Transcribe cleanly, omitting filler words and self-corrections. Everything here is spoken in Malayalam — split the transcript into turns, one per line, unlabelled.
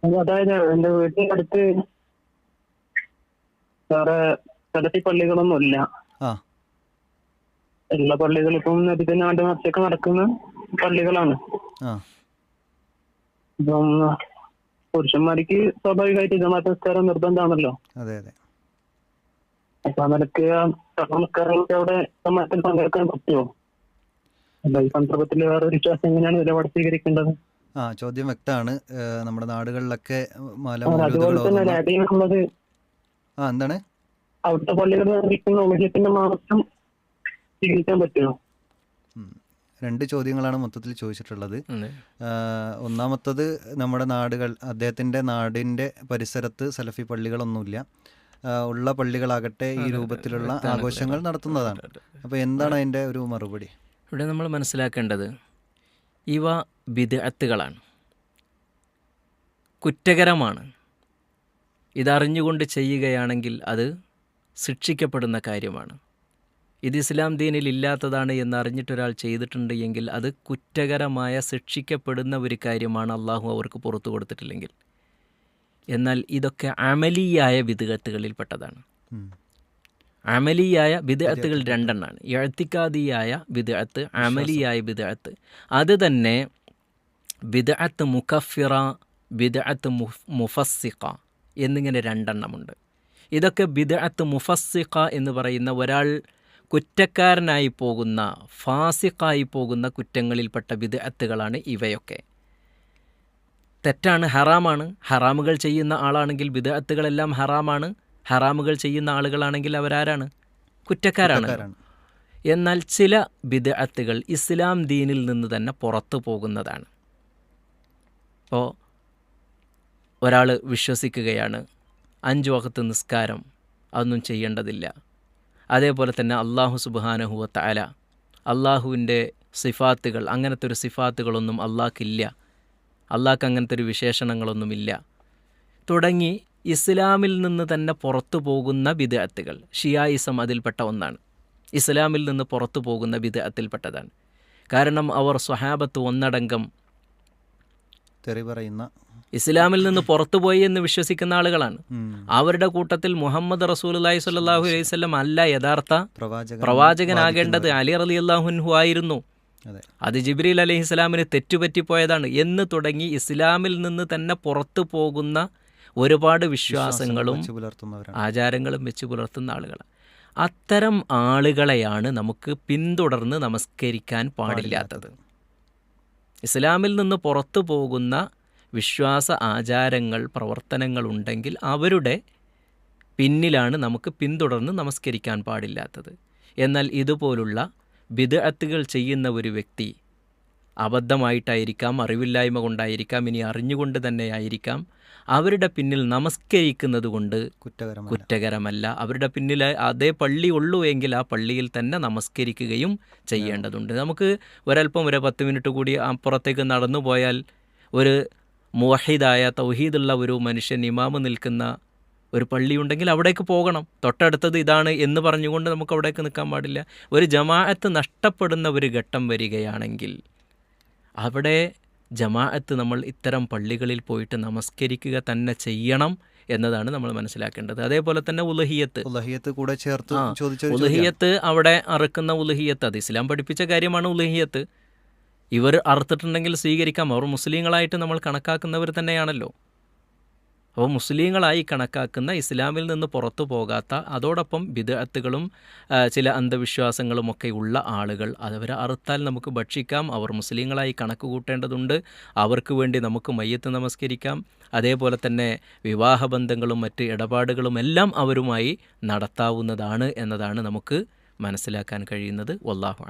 അതായത് എന്റെ വീട്ടിന്റെ അടുത്ത് വേറെ സ്ഥലത്തി പള്ളികളൊന്നും ഇല്ല.
ആ
എല്ലാ പള്ളികളും ഇപ്പം നബിദിനാണ്ട് മറിച്ചൊക്കെ നടക്കുന്ന പള്ളികളാണ്.
ആ
ഇപ്പം പുരുഷന്മാർക്ക് സ്വാഭാവികമായിട്ട് ജമാഅത്ത് നിസ്കാരം നിർബന്ധമാണല്ലോ.
അതെ അതെ.
അപ്പൊ നിനക്ക് നിസ്കാരങ്ങൾക്ക് അവിടെ ജമാഅത്തിൽ പങ്കെടുക്കാൻ പറ്റുമോ? അല്ല, ഈ സന്ദർഭത്തിൽ വേറെ ഒരു വിശ്വാസം എങ്ങനെയാണ് നിലപാട് സ്വീകരിക്കേണ്ടത്?
ചോദ്യം വ്യക്തമാണ്. നമ്മുടെ നാടുകളിലൊക്കെ
അതുപോലെ തന്നെ രാജ്യങ്ങളുള്ളത്
എന്താണ്
അവിടുത്തെ പള്ളികളിൽ നിർമ്മിക്കുന്ന ഊഹ്യത്തിന്റെ മാസം സ്വീകരിക്കാൻ പറ്റുമോ?
രണ്ട് ചോദ്യങ്ങളാണ് മൊത്തത്തിൽ ചോദിച്ചിട്ടുള്ളത്. ഒന്നാമത്തത്, നമ്മുടെ നാടുകൾ, അദ്ദേഹത്തിൻ്റെ നാടിൻ്റെ പരിസരത്ത് സലഫി പള്ളികളൊന്നുമില്ല. ഉള്ള പള്ളികളാകട്ടെ ഈ രൂപത്തിലുള്ള ആഘോഷങ്ങൾ നടത്തുന്നതാണ്. അപ്പോൾ എന്താണ് അതിൻ്റെ ഒരു മറുപടി?
ഇവിടെ നമ്മൾ മനസ്സിലാക്കേണ്ടത് ഇവ ബിദ്അത്തുകളാണ്, കുറ്റകരമാണ്. ഇതറിഞ്ഞുകൊണ്ട് ചെയ്യുകയാണെങ്കിൽ അത് ശിക്ഷിക്കപ്പെടുന്ന കാര്യമാണ്. ഇത് ഇസ്ലാം ദീനിൽ ഇല്ലാത്തതാണ് എന്നറിഞ്ഞിട്ടൊരാൾ ചെയ്തിട്ടുണ്ട് എങ്കിൽ അത് കുറ്റകരമായ ശിക്ഷിക്കപ്പെടുന്ന ഒരു കാര്യമാണ്, അള്ളാഹു അവർക്ക് പുറത്തു കൊടുത്തിട്ടില്ലെങ്കിൽ. എന്നാൽ ഇതൊക്കെ അമലിയായ ബിദ്അത്തുകളിൽപ്പെട്ടതാണ്. അമലിയായ ബിദ്അത്തുകൾ രണ്ടെണ്ണമാണ്: ഇഅ്തിഖാദിയായ ബിദ്അത്ത്, അമലിയായ ബിദ്അത്ത്. അത് തന്നെ ബിദ്അത്ത് മുകഫിറ, ബിദ്അത്ത് മുഫസ്സിഖ എന്നിങ്ങനെ രണ്ടെണ്ണമുണ്ട്. ഇതൊക്കെ ബിദ്അത്ത് മുഫസ്സിഖ എന്ന് പറയുന്ന ഒരാൾ കുറ്റക്കാരനായി പോകുന്ന, ഫാസിഖായി പോകുന്ന കുറ്റങ്ങളിൽപ്പെട്ട ബിദ്അത്തുകളാണ് ഇവയൊക്കെ. തെറ്റാണ്, ഹറാമാണ്. ഹറാമുകൾ ചെയ്യുന്ന ആളാണെങ്കിൽ ബിദ്അത്തുകളെല്ലാം ഹറാമാണ്. ഹറാമുകൾ ചെയ്യുന്ന ആളുകളാണെങ്കിൽ അവരാരാണ്? കുറ്റക്കാരാണ്. എന്നാൽ ചില ബിദ്അത്തുകൾ ഇസ്ലാം ദീനിൽ നിന്ന് തന്നെ പുറത്തു പോകുന്നതാണ്. ഇപ്പോൾ ഒരാൾ വിശ്വസിക്കുകയാണ് 5 വഖത്ത് നിസ്കാരം അതൊന്നും ചെയ്യേണ്ടതില്ല. അതേപോലെ തന്നെ അള്ളാഹു സുബ്ഹാനഹു വ തആല, അള്ളാഹുവിൻ്റെ സിഫാത്തുകൾ, അങ്ങനത്തെ ഒരു സിഫാത്തുകളൊന്നും അള്ളാഹ്ക്കില്ല, അള്ളാഹ്ക്ക് അങ്ങനത്തെ ഒരു വിശേഷണങ്ങളൊന്നുമില്ല തുടങ്ങി ഇസ്ലാമിൽ നിന്ന് തന്നെ പുറത്തു പോകുന്ന ബിദ്അത്തുകൾ. ഷിയായിസം അതിൽപ്പെട്ട ഒന്നാണ്, ഇസ്ലാമിൽ നിന്ന് പുറത്തു പോകുന്ന ബിദ്അത്തിൽപ്പെട്ടതാണ്. കാരണം അവർ സ്വഹാബത്ത് ഒന്നടങ്കം
തെറി പറയുന്ന,
ഇസ്ലാമിൽ നിന്ന് പുറത്തുപോയി എന്ന് വിശ്വസിക്കുന്ന ആളുകളാണ്. അവരുടെ കൂട്ടത്തിൽ മുഹമ്മദ് റസൂലുള്ളാഹി സ്വല്ലല്ലാഹു അലൈഹി വസല്ലം അല്ല യഥാർത്ഥ പ്രവാചകനാകേണ്ടത്, അലി റളിയല്ലാഹു അൻഹു ആയിരുന്നു. അത് ജിബ്രീൽ അലൈഹിസ്സലാമിന് തെറ്റുപറ്റിപ്പോയതാണ് എന്ന് തുടങ്ങി ഇസ്ലാമിൽ നിന്ന് തന്നെ പുറത്തു പോകുന്ന ഒരുപാട് വിശ്വാസങ്ങളും ആചാരങ്ങളും വെച്ച് പുലർത്തുന്ന ആളുകൾ. അത്തരം ആളുകളെയാണ് നമുക്ക് പിന്തുടർന്ന് നമസ്കരിക്കാൻ പാടില്ലാത്തത്. ഇസ്ലാമിൽ നിന്ന് പുറത്തു പോകുന്ന വിശ്വാസ ആചാരങ്ങൾ, പ്രവർത്തനങ്ങളുണ്ടെങ്കിൽ അവരുടെ പിന്നിലാണ് നമുക്ക് പിന്തുടർന്ന് നമസ്കരിക്കാൻ പാടില്ലാത്തത്. എന്നാൽ ഇതുപോലുള്ള ബിദ്അത്തുകൾ ചെയ്യുന്ന ഒരു വ്യക്തി അബദ്ധമായിട്ടായിരിക്കാം, അറിവില്ലായ്മ കൊണ്ടായിരിക്കാം, ഇനി അറിഞ്ഞുകൊണ്ട് തന്നെയായിരിക്കാം, അവരുടെ പിന്നിൽ നമസ്കരിക്കുന്നത് കൊണ്ട് കുറ്റകരമല്ല. അവരുടെ പിന്നിൽ അതേ പള്ളി ഉള്ളൂ എങ്കിൽ ആ പള്ളിയിൽ തന്നെ നമസ്കരിക്കുകയും ചെയ്യേണ്ടതുണ്ട്. നമുക്ക് ഒരല്പം ഒരു 10 മിനിറ്റ് കൂടി അപ്പുറത്തേക്ക് നടന്നു പോയാൽ ഒരു മുവഹിദായ തൗഹീദുള്ള ഒരു മനുഷ്യൻ ഇമാമ് നിൽക്കുന്ന ഒരു പള്ളിയുണ്ടെങ്കിൽ അവിടേക്ക് പോകണം. തൊട്ടടുത്തത് ഇതാണ് എന്ന് പറഞ്ഞുകൊണ്ട് നമുക്ക് അവിടേക്ക് നിൽക്കാൻ പാടില്ല. ഒരു ജമാഅത്ത് നഷ്ടപ്പെടുന്ന ഒരു ഘട്ടം വരികയാണെങ്കിൽ അവിടെ ജമാഅത്ത് നമ്മൾ ഇത്തരം പള്ളികളിൽ പോയിട്ട് നമസ്കരിക്കുക തന്നെ ചെയ്യണം എന്നതാണ് നമ്മൾ മനസ്സിലാക്കേണ്ടത്. അതേപോലെ തന്നെ ഉലഹിയത്ത് കൂടെ ചേർത്ത് ഉലഹിയത്ത്, അവിടെ അറുക്കുന്ന ഉലഹിയത്ത്, അത് ഇസ്ലാം പഠിപ്പിച്ച കാര്യമാണ്. ഉലഹിയത്ത് ഇവർ അറുത്തിട്ടുണ്ടെങ്കിൽ സ്വീകരിക്കാം. അവർ മുസ്ലിങ്ങളായിട്ട് നമ്മൾ കണക്കാക്കുന്നവർ തന്നെയാണല്ലോ. അപ്പോൾ മുസ്ലിങ്ങളായി കണക്കാക്കുന്ന, ഇസ്ലാമിൽ നിന്ന് പുറത്തു പോകാത്ത, അതോടൊപ്പം ബിദ്അത്തുകളും ചില അന്ധവിശ്വാസങ്ങളുമൊക്കെ ഉള്ള ആളുകൾ, അതവരെ അറുത്താൽ നമുക്ക് ഭക്ഷിക്കാം. അവർ മുസ്ലിങ്ങളായി കണക്ക് കൂട്ടേണ്ടതുണ്ട്. അവർക്ക് വേണ്ടി നമുക്ക് മയ്യത്ത് നമസ്കരിക്കാം. അതേപോലെ തന്നെ വിവാഹബന്ധങ്ങളും മറ്റ് ഇടപാടുകളും എല്ലാം അവരുമായി നടത്താവുന്നതാണ് എന്നതാണ് നമുക്ക് മനസ്സിലാക്കാൻ കഴിയുന്നത്. വല്ലാഹു